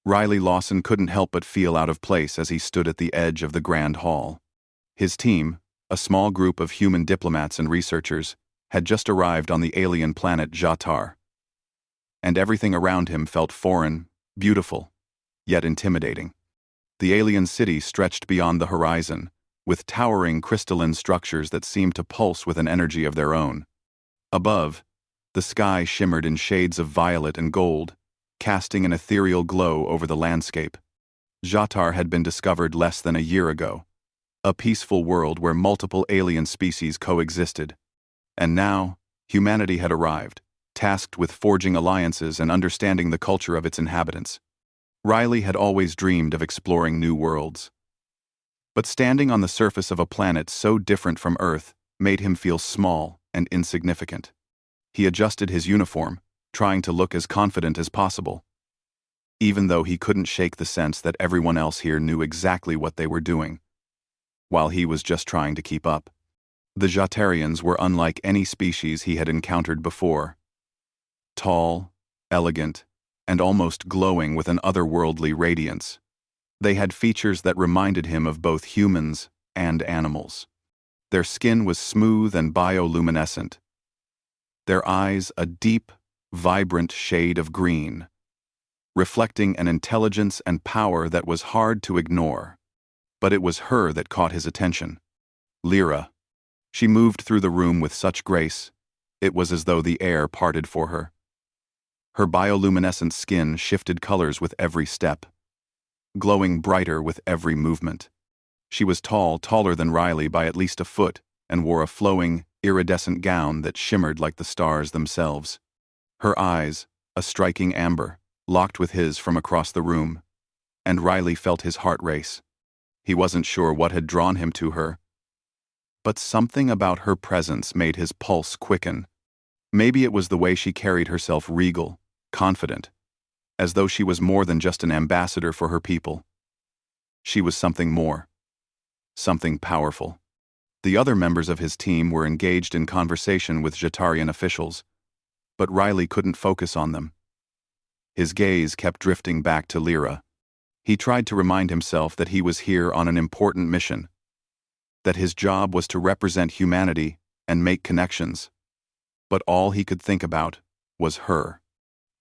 Riley Lawson couldn't help but feel out of place as he stood at the edge of the grand hall. His team, a small group of human diplomats and researchers, had just arrived on the alien planet Jatar. And everything around him felt foreign, beautiful, yet intimidating. The alien city stretched beyond the horizon, with towering crystalline structures that seemed to pulse with an energy of their own. Above, the sky shimmered in shades of violet and gold, casting an ethereal glow over the landscape. Jatar had been discovered less than a year ago, a peaceful world where multiple alien species coexisted. And now, humanity had arrived, tasked with forging alliances and understanding the culture of its inhabitants. Riley had always dreamed of exploring new worlds. But standing on the surface of a planet so different from Earth made him feel small and insignificant. He adjusted his uniform, trying to look as confident as possible, even though he couldn't shake the sense that everyone else here knew exactly what they were doing, while he was just trying to keep up. The Jatarians were unlike any species he had encountered before. Tall, elegant, and almost glowing with an otherworldly radiance. They had features that reminded him of both humans and animals. Their skin was smooth and bioluminescent. Their eyes a deep, vibrant shade of green, reflecting an intelligence and power that was hard to ignore. But it was her that caught his attention. Lyra. She moved through the room with such grace, it was as though the air parted for her. Her bioluminescent skin shifted colors with every step, glowing brighter with every movement. She was tall, taller than Riley by at least a foot, and wore a flowing, iridescent gown that shimmered like the stars themselves. Her eyes, a striking amber, locked with his from across the room, and Riley felt his heart race. He wasn't sure what had drawn him to her, but something about her presence made his pulse quicken. Maybe it was the way she carried herself, regal, confident, as though she was more than just an ambassador for her people. She was something more, something powerful. The other members of his team were engaged in conversation with Jatarian officials, but Riley couldn't focus on them. His gaze kept drifting back to Lyra. He tried to remind himself that he was here on an important mission, that his job was to represent humanity and make connections. But all he could think about was her.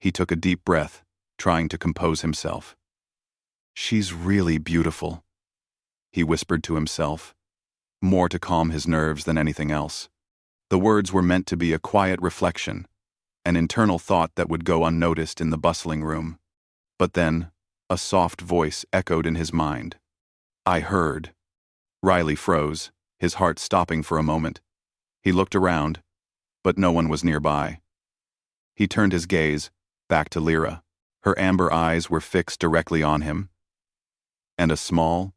He took a deep breath, trying to compose himself. "She's really beautiful," he whispered to himself, more to calm his nerves than anything else. The words were meant to be a quiet reflection, an internal thought that would go unnoticed in the bustling room. But then, a soft voice echoed in his mind. "I heard." Riley froze, his heart stopping for a moment. He looked around, but no one was nearby. He turned his gaze back to Lyra. Her amber eyes were fixed directly on him, and a small,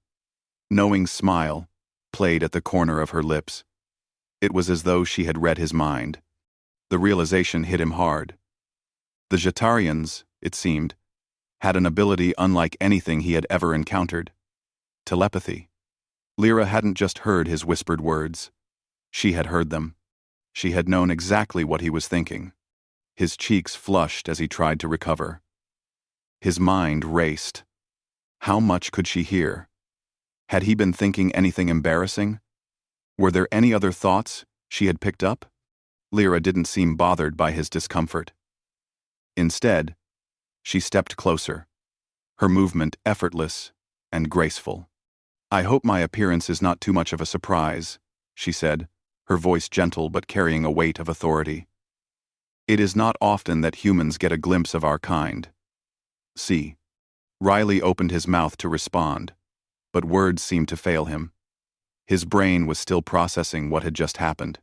knowing smile played at the corner of her lips. It was as though she had read his mind. The realization hit him hard. The Jatarians, it seemed, had an ability unlike anything he had ever encountered. Telepathy. Lyra hadn't just heard his whispered words. She had heard them. She had known exactly what he was thinking. His cheeks flushed as he tried to recover. His mind raced. How much could she hear? Had he been thinking anything embarrassing? Were there any other thoughts she had picked up? Lyra didn't seem bothered by his discomfort. Instead, she stepped closer, her movement effortless and graceful. "I hope my appearance is not too much of a surprise," she said, her voice gentle but carrying a weight of authority. "It is not often that humans get a glimpse of our kind." "See." Riley opened his mouth to respond, but words seemed to fail him. His brain was still processing what had just happened.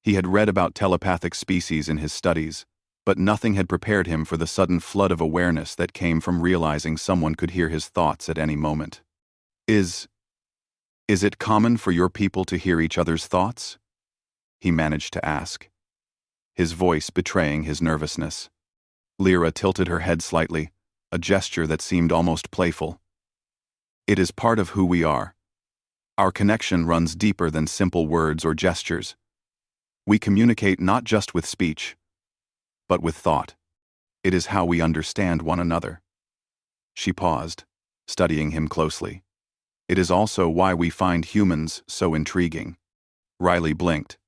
He had read about telepathic species in his studies, but nothing had prepared him for the sudden flood of awareness that came from realizing someone could hear his thoughts at any moment. Is it common for your people to hear each other's thoughts?" he managed to ask, his voice betraying his nervousness. Lyra tilted her head slightly, a gesture that seemed almost playful. "It is part of who we are. Our connection runs deeper than simple words or gestures. We communicate not just with speech, but with thought. It is how we understand one another." She paused, studying him closely. It is also why we find humans so intriguing. Riley blinked.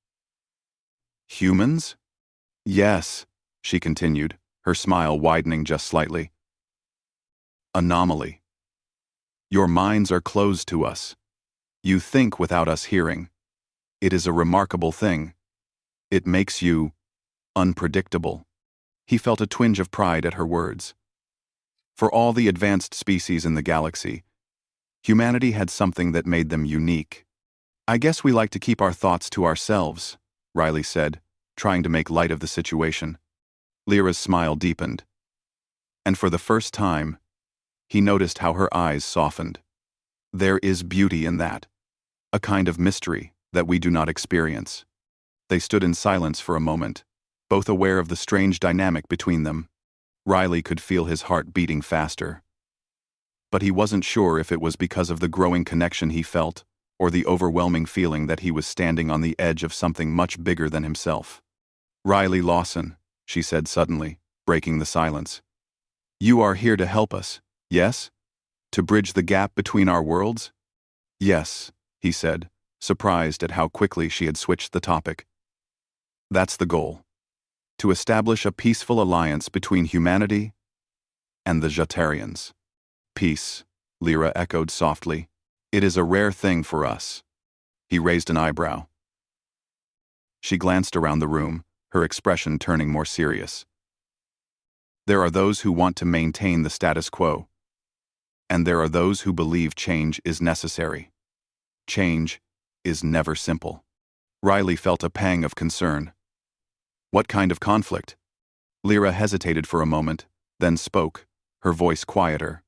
Humans? Yes, she continued, her smile widening just slightly. Anomaly. Your minds are closed to us. You think without us hearing. It is a remarkable thing. It makes you unpredictable. He felt a twinge of pride at her words. For all the advanced species in the galaxy, humanity had something that made them unique. I guess we like to keep our thoughts to ourselves, Riley said, trying to make light of the situation. Lyra's smile deepened. And for the first time, he noticed how her eyes softened. There is beauty in that. A kind of mystery that we do not experience. They stood in silence for a moment, both aware of the strange dynamic between them. Riley could feel his heart beating faster. But he wasn't sure if it was because of the growing connection he felt, or the overwhelming feeling that he was standing on the edge of something much bigger than himself. Riley Lawson, she said suddenly, breaking the silence. You are here to help us, yes? To bridge the gap between our worlds? Yes, he said, surprised at how quickly she had switched the topic. That's the goal. To establish a peaceful alliance between humanity and the Jatarians. Peace, Lyra echoed softly. It is a rare thing for us. He raised an eyebrow. She glanced around the room, her expression turning more serious. There are those who want to maintain the status quo, and there are those who believe change is necessary. Change is never simple. Riley felt a pang of concern. What kind of conflict? Lyra hesitated for a moment, then spoke, her voice quieter.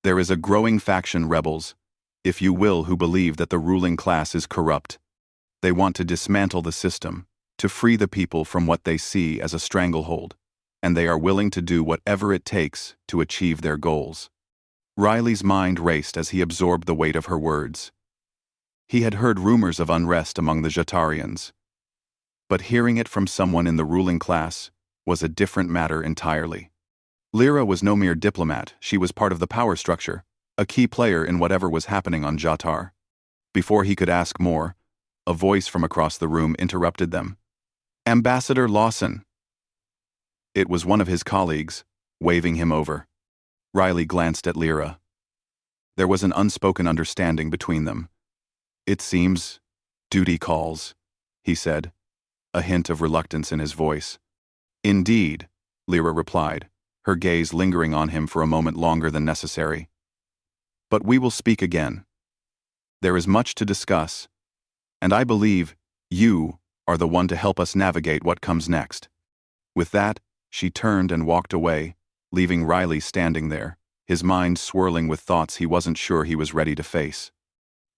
There is a growing faction rebels, if you will, who believe that the ruling class is corrupt. They want to dismantle the system, to free the people from what they see as a stranglehold, and they are willing to do whatever it takes to achieve their goals. Riley's mind raced as he absorbed the weight of her words. He had heard rumors of unrest among the Jatarians, but hearing it from someone in the ruling class was a different matter entirely. Lyra was no mere diplomat, she was part of the power structure, a key player in whatever was happening on Jatar. Before he could ask more, a voice from across the room interrupted them. Ambassador Lawson. It was one of his colleagues, waving him over. Riley glanced at Lyra. There was an unspoken understanding between them. It seems duty calls, he said, a hint of reluctance in his voice. Indeed, Lyra replied, her gaze lingering on him for a moment longer than necessary. But we will speak again. There is much to discuss, and I believe you are the one to help us navigate what comes next. With that, she turned and walked away, leaving Riley standing there, his mind swirling with thoughts he wasn't sure he was ready to face.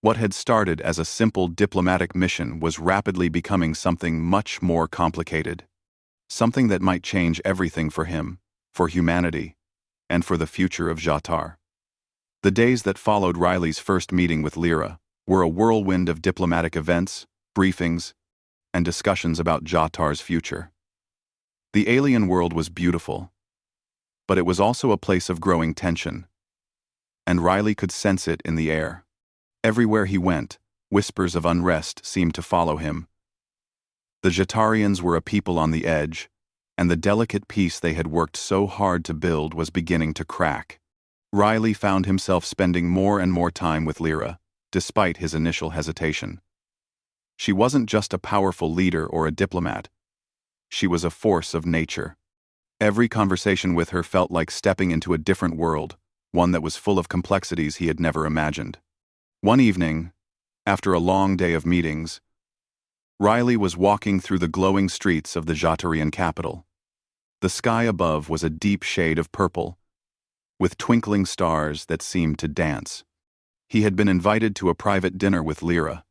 What had started as a simple diplomatic mission was rapidly becoming something much more complicated. Something that might change everything for him, for humanity, and for the future of Jatar. The days that followed Riley's first meeting with Lyra were a whirlwind of diplomatic events, briefings, and discussions about Jatar's future. The alien world was beautiful, but it was also a place of growing tension, and Riley could sense it in the air. Everywhere he went, whispers of unrest seemed to follow him. The Jatarians were a people on the edge, and the delicate peace they had worked so hard to build was beginning to crack. Riley found himself spending more and more time with Lyra, despite his initial hesitation. She wasn't just a powerful leader or a diplomat. She was a force of nature. Every conversation with her felt like stepping into a different world, one that was full of complexities he had never imagined. One evening, after a long day of meetings, Riley was walking through the glowing streets of the Jatarian capital. The sky above was a deep shade of purple, with twinkling stars that seemed to dance. He had been invited to a private dinner with Lyra,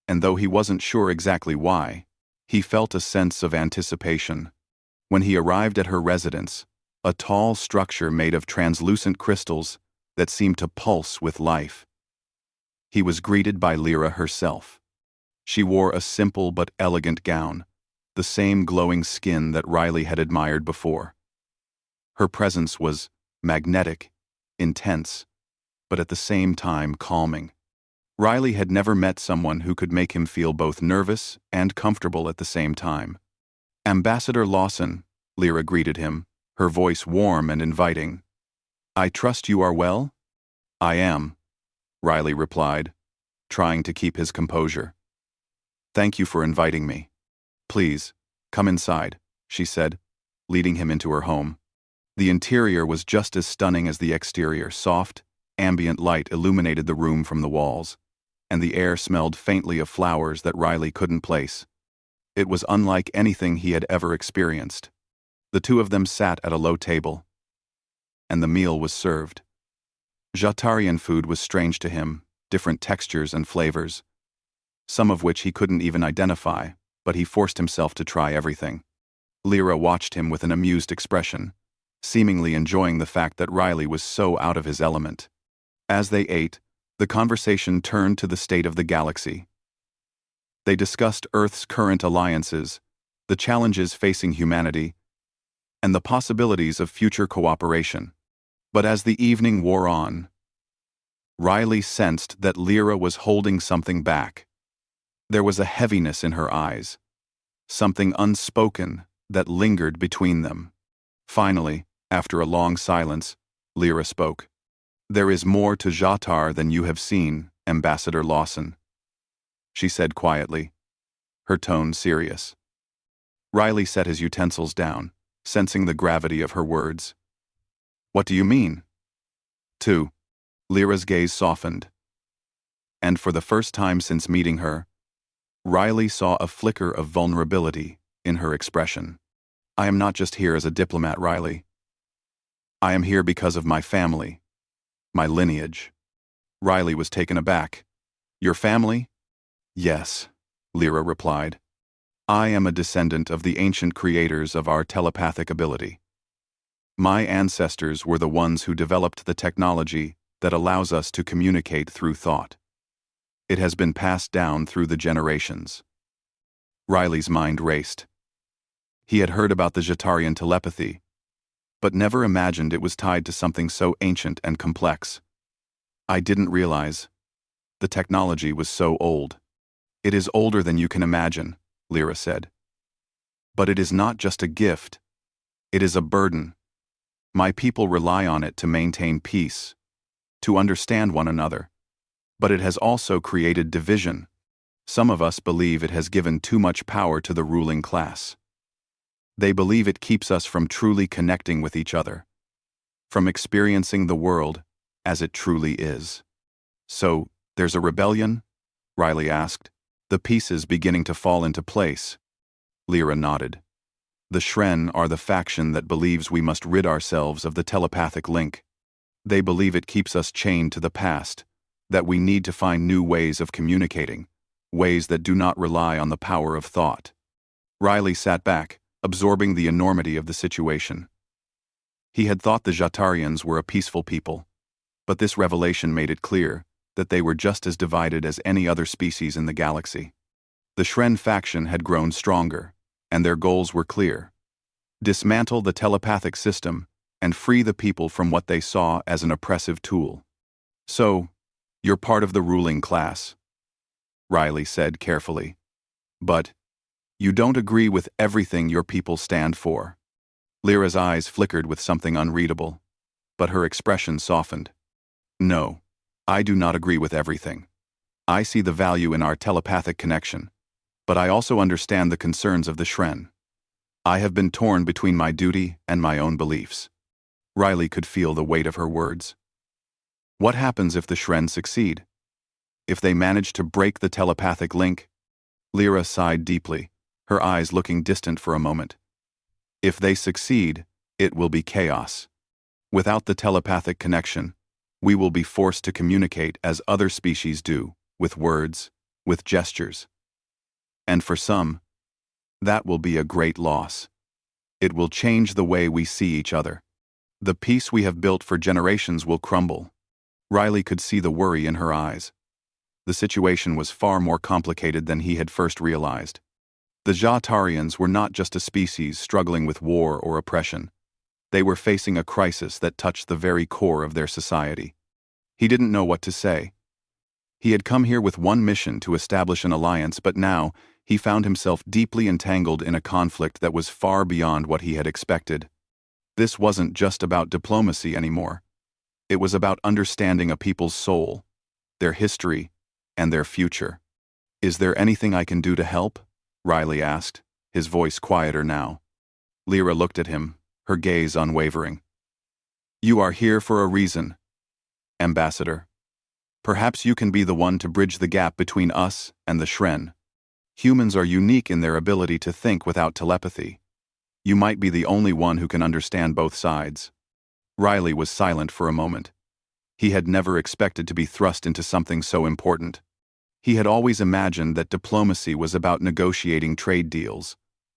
and though he wasn't sure exactly why, he felt a sense of anticipation. When he arrived at her residence, a tall structure made of translucent crystals that seemed to pulse with life, he was greeted by Lyra herself. She wore a simple but elegant gown, the same glowing skin that Riley had admired before. Her presence was magnetic intense, but at the same time calming. Riley had never met someone who could make him feel both nervous and comfortable at the same time. "Ambassador Lawson," Lyra greeted him, her voice warm and inviting. "I trust you are well?" "I am," Riley replied, trying to keep his composure. "Thank you for inviting me. Please, come inside," she said, leading him into her home. The interior was just as stunning as the exterior. Soft, ambient light illuminated the room from the walls, and the air smelled faintly of flowers that Riley couldn't place. It was unlike anything he had ever experienced. The two of them sat at a low table, and the meal was served. Jatarian food was strange to him, different textures and flavors, some of which he couldn't even identify, but he forced himself to try everything. Lyra watched him with an amused expression, seemingly enjoying the fact that Riley was so out of his element. As they ate, the conversation turned to the state of the galaxy. They discussed Earth's current alliances, the challenges facing humanity, and the possibilities of future cooperation. But as the evening wore on, Riley sensed that Lyra was holding something back. There was a heaviness in her eyes, something unspoken that lingered between them. Finally, after a long silence, Lyra spoke. "There is more to Jatar than you have seen, Ambassador Lawson," she said quietly, her tone serious. Riley set his utensils down, sensing the gravity of her words. "What do you mean?" "2. Lyra's gaze softened, and for the first time since meeting her, Riley saw a flicker of vulnerability in her expression. "I am not just here as a diplomat, Riley. I am here because of my family, my lineage." Riley was taken aback. "Your family?" "Yes," Lyra replied. "I am a descendant of the ancient creators of our telepathic ability. My ancestors were the ones who developed the technology that allows us to communicate through thought. It has been passed down through the generations." Riley's mind raced. He had heard about the Jatarian telepathy, but never imagined it was tied to something so ancient and complex. "I didn't realize. The technology was so old." "It is older than you can imagine," Lyra said. "But it is not just a gift. It is a burden. My people rely on it to maintain peace, to understand one another. But it has also created division. Some of us believe it has given too much power to the ruling class. They believe it keeps us from truly connecting with each other, from experiencing the world as it truly is." "So, there's a rebellion?" Riley asked, the pieces beginning to fall into place. Lyra nodded. "The Shren are the faction that believes we must rid ourselves of the telepathic link. They believe it keeps us chained to the past, that we need to find new ways of communicating, ways that do not rely on the power of thought." Riley sat back, absorbing the enormity of the situation. He had thought the Jatarians were a peaceful people, but this revelation made it clear that they were just as divided as any other species in the galaxy. The Shren faction had grown stronger, and their goals were clear: dismantle the telepathic system and free the people from what they saw as an oppressive tool. "So, you're part of the ruling class," Riley said carefully. "But you don't agree with everything your people stand for." Lyra's eyes flickered with something unreadable, but her expression softened. "No, I do not agree with everything. I see the value in our telepathic connection, but I also understand the concerns of the Shren. I have been torn between my duty and my own beliefs." Riley could feel the weight of her words. What happens if the Shren succeed? If they manage to break the telepathic link? Lyra sighed deeply, her eyes looking distant for a moment. "If they succeed, it will be chaos. Without the telepathic connection, we will be forced to communicate as other species do, with words, with gestures. And for some, that will be a great loss. It will change the way we see each other. The peace we have built for generations will crumble." Riley could see the worry in her eyes. The situation was far more complicated than he had first realized. The Jatarians were not just a species struggling with war or oppression. They were facing a crisis that touched the very core of their society. He didn't know what to say. He had come here with one mission to establish an alliance, but now he found himself deeply entangled in a conflict that was far beyond what he had expected. This wasn't just about diplomacy anymore. It was about understanding a people's soul, their history, and their future. "Is there anything I can do to help?" Riley asked, his voice quieter now. Lyra looked at him, her gaze unwavering. "You are here for a reason, Ambassador. Perhaps you can be the one to bridge the gap between us and the Shren. Humans are unique in their ability to think without telepathy. You might be the only one who can understand both sides." Riley was silent for a moment. He had never expected to be thrust into something so important. He had always imagined that diplomacy was about negotiating trade deals,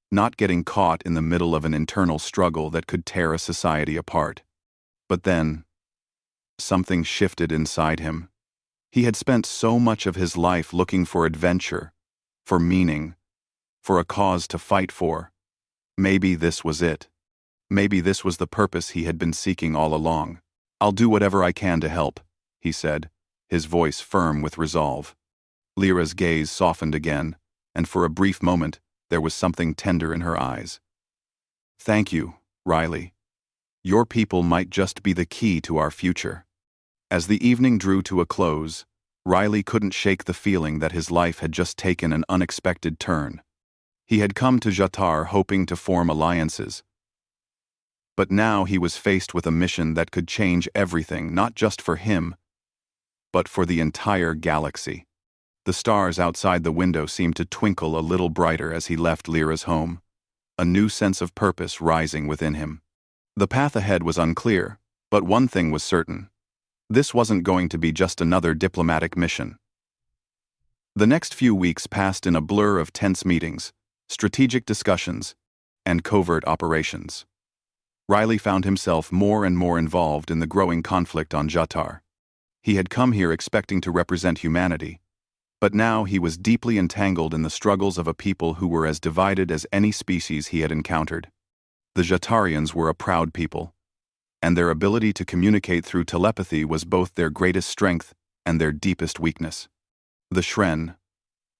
not getting caught in the middle of an internal struggle that could tear a society apart. But then, something shifted inside him. He had spent so much of his life looking for adventure, for meaning, for a cause to fight for. Maybe this was it. Maybe this was the purpose he had been seeking all along. "I'll do whatever I can to help," he said, his voice firm with resolve. Lyra's gaze softened again, and for a brief moment, there was something tender in her eyes. "Thank you, Riley. Your people might just be the key to our future." As the evening drew to a close, Riley couldn't shake the feeling that his life had just taken an unexpected turn. He had come to Jatar hoping to form alliances. But now he was faced with a mission that could change everything, not just for him, but for the entire galaxy. The stars outside the window seemed to twinkle a little brighter as he left Lyra's home, a new sense of purpose rising within him. The path ahead was unclear, but one thing was certain. This wasn't going to be just another diplomatic mission. The next few weeks passed in a blur of tense meetings, strategic discussions, and covert operations. Riley found himself more and more involved in the growing conflict on Jatar. He had come here expecting to represent humanity, but now he was deeply entangled in the struggles of a people who were as divided as any species he had encountered. The Jatarians were a proud people, and their ability to communicate through telepathy was both their greatest strength and their deepest weakness. The Shren,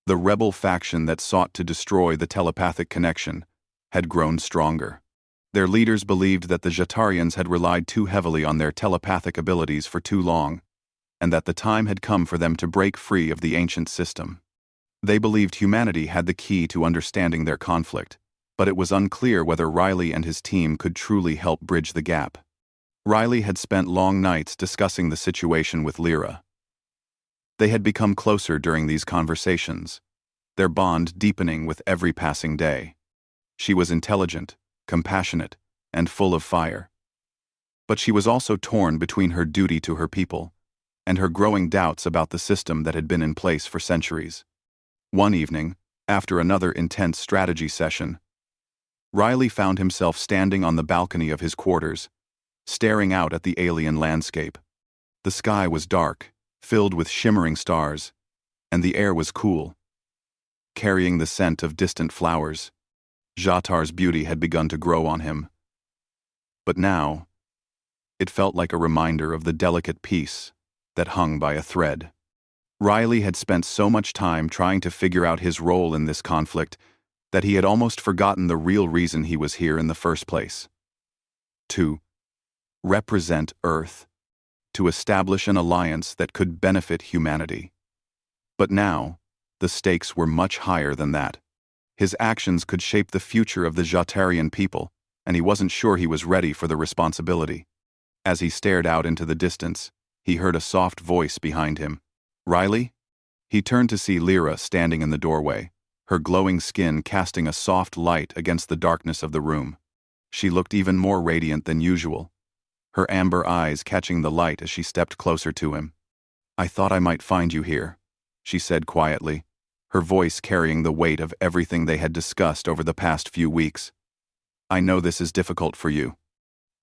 the rebel faction that sought to destroy the telepathic connection, had grown stronger. Their leaders believed that the Jatarians had relied too heavily on their telepathic abilities for too long, and that the time had come for them to break free of the ancient system. They believed humanity had the key to understanding their conflict, but it was unclear whether Riley and his team could truly help bridge the gap. Riley had spent long nights discussing the situation with Lyra. They had become closer during these conversations, their bond deepening with every passing day. She was intelligent, compassionate, and full of fire. But she was also torn between her duty to her people and her growing doubts about the system that had been in place for centuries. One evening, after another intense strategy session, Riley found himself standing on the balcony of his quarters, staring out at the alien landscape. The sky was dark, filled with shimmering stars, and the air was cool, carrying the scent of distant flowers. Jatar's beauty had begun to grow on him. But now, it felt like a reminder of the delicate peace that hung by a thread. Riley had spent so much time trying to figure out his role in this conflict that he had almost forgotten the real reason he was here in the first place. To represent Earth, to establish an alliance that could benefit humanity. But now, the stakes were much higher than that. His actions could shape the future of the Jatarian people, and he wasn't sure he was ready for the responsibility. As he stared out into the distance, he heard a soft voice behind him. "Riley?" He turned to see Lyra standing in the doorway, her glowing skin casting a soft light against the darkness of the room. She looked even more radiant than usual, her amber eyes catching the light as she stepped closer to him. "I thought I might find you here," she said quietly, her voice carrying the weight of everything they had discussed over the past few weeks. "I know this is difficult for you."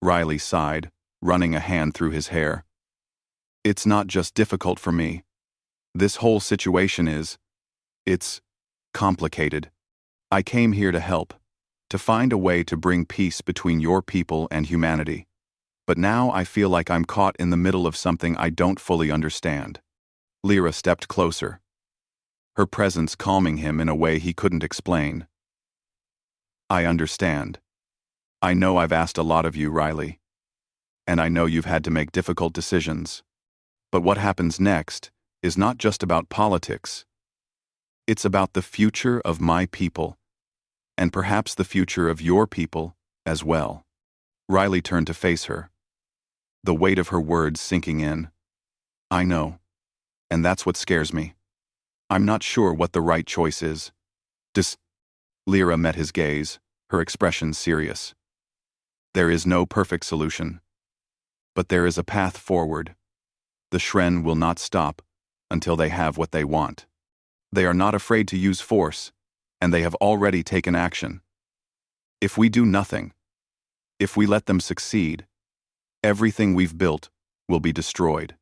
Riley sighed, running a hand through his hair. "It's not just difficult for me. This whole situation it's complicated. I came here to help to find a way to bring peace between your people and humanity. But now I feel like I'm caught in the middle of something I don't fully understand." Lyra stepped closer, her presence calming him in a way he couldn't explain. "I understand. I know I've asked a lot of you, Riley. And I know you've had to make difficult decisions. But what happens next is not just about politics. It's about the future of my people, and perhaps the future of your people as well." Riley turned to face her, the weight of her words sinking in. "I know. And that's what scares me. I'm not sure what the right choice is." Lyra met his gaze, her expression serious. "There is no perfect solution. But there is a path forward. The Shren will not stop until they have what they want. They are not afraid to use force, and they have already taken action. If we do nothing, if we let them succeed, everything we've built will be destroyed."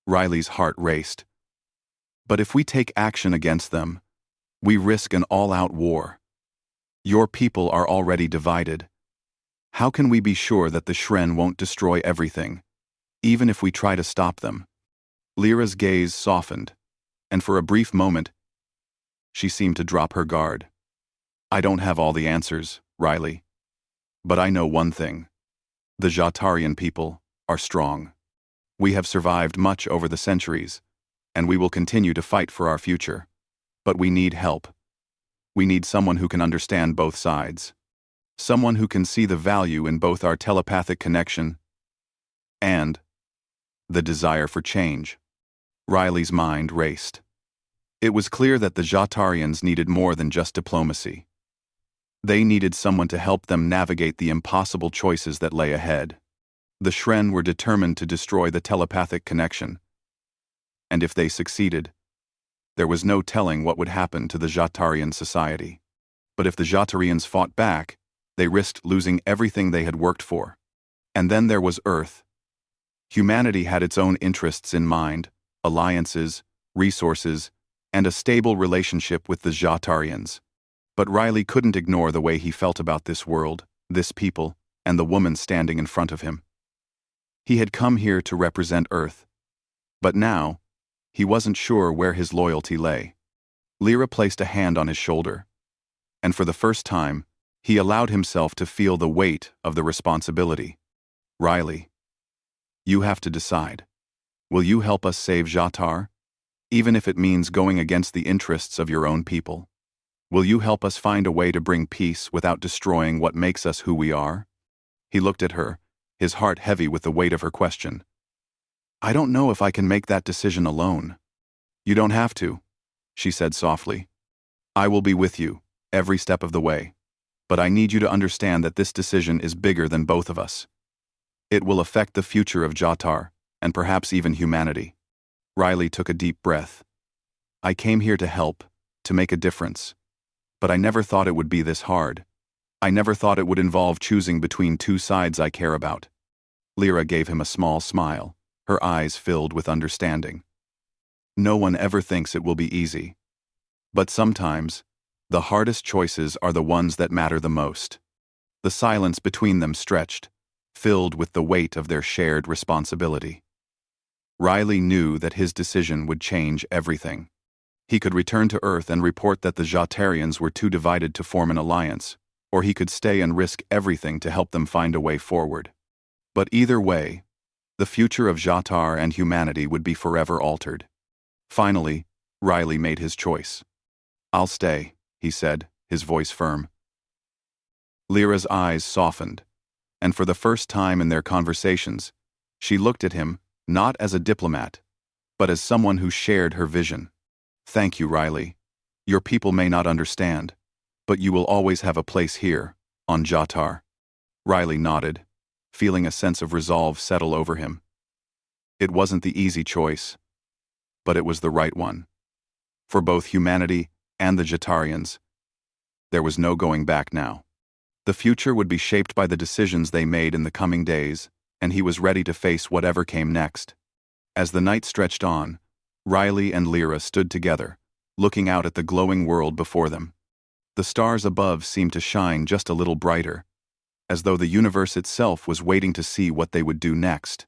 Riley's heart raced. "But if we take action against them, we risk an all-out war. Your people are already divided. How can we be sure that the Shren won't destroy everything, even if we try to stop them?" Lyra's gaze softened, and for a brief moment, she seemed to drop her guard. "I don't have all the answers, Riley. But I know one thing. The Jatarian people are strong. We have survived much over the centuries, and we will continue to fight for our future. But we need help. We need someone who can understand both sides. Someone who can see the value in both our telepathic connection and the desire for change." Riley's mind raced. It was clear that the Jatarians needed more than just diplomacy. They needed someone to help them navigate the impossible choices that lay ahead. The Shren were determined to destroy the telepathic connection, and if they succeeded, there was no telling what would happen to the Jatarian society. But if the Jatarians fought back, they risked losing everything they had worked for. And then there was Earth. Humanity had its own interests in mind, alliances, resources, and a stable relationship with the Jatarians. But Riley couldn't ignore the way he felt about this world, this people, and the woman standing in front of him. He had come here to represent Earth. But now, he wasn't sure where his loyalty lay. Lyra placed a hand on his shoulder, and for the first time, he allowed himself to feel the weight of the responsibility. "Riley, you have to decide. Will you help us save Jatar, even if it means going against the interests of your own people? Will you help us find a way to bring peace without destroying what makes us who we are?" He looked at her, his heart heavy with the weight of her question. "I don't know if I can make that decision alone." "You don't have to," she said softly. "I will be with you, every step of the way. But I need you to understand that this decision is bigger than both of us. It will affect the future of Jatar, and perhaps even humanity." Riley took a deep breath. "I came here to help, to make a difference. But I never thought it would be this hard. I never thought it would involve choosing between two sides I care about." Lyra gave him a small smile, her eyes filled with understanding. "No one ever thinks it will be easy. But sometimes, the hardest choices are the ones that matter the most." The silence between them stretched, filled with the weight of their shared responsibility. Riley knew that his decision would change everything. He could return to Earth and report that the Jatarians were too divided to form an alliance, or he could stay and risk everything to help them find a way forward. But either way, the future of Jatar and humanity would be forever altered. Finally, Riley made his choice. "I'll stay," he said, his voice firm. Lyra's eyes softened, and for the first time in their conversations, she looked at him not as a diplomat, but as someone who shared her vision. "Thank you, Riley. Your people may not understand, but you will always have a place here, on Jatar." Riley nodded, feeling a sense of resolve settle over him. It wasn't the easy choice, but it was the right one. For both humanity and the Jatarians, there was no going back now. The future would be shaped by the decisions they made in the coming days, and he was ready to face whatever came next. As the night stretched on, Riley and Lyra stood together, looking out at the glowing world before them. The stars above seemed to shine just a little brighter, as though the universe itself was waiting to see what they would do next.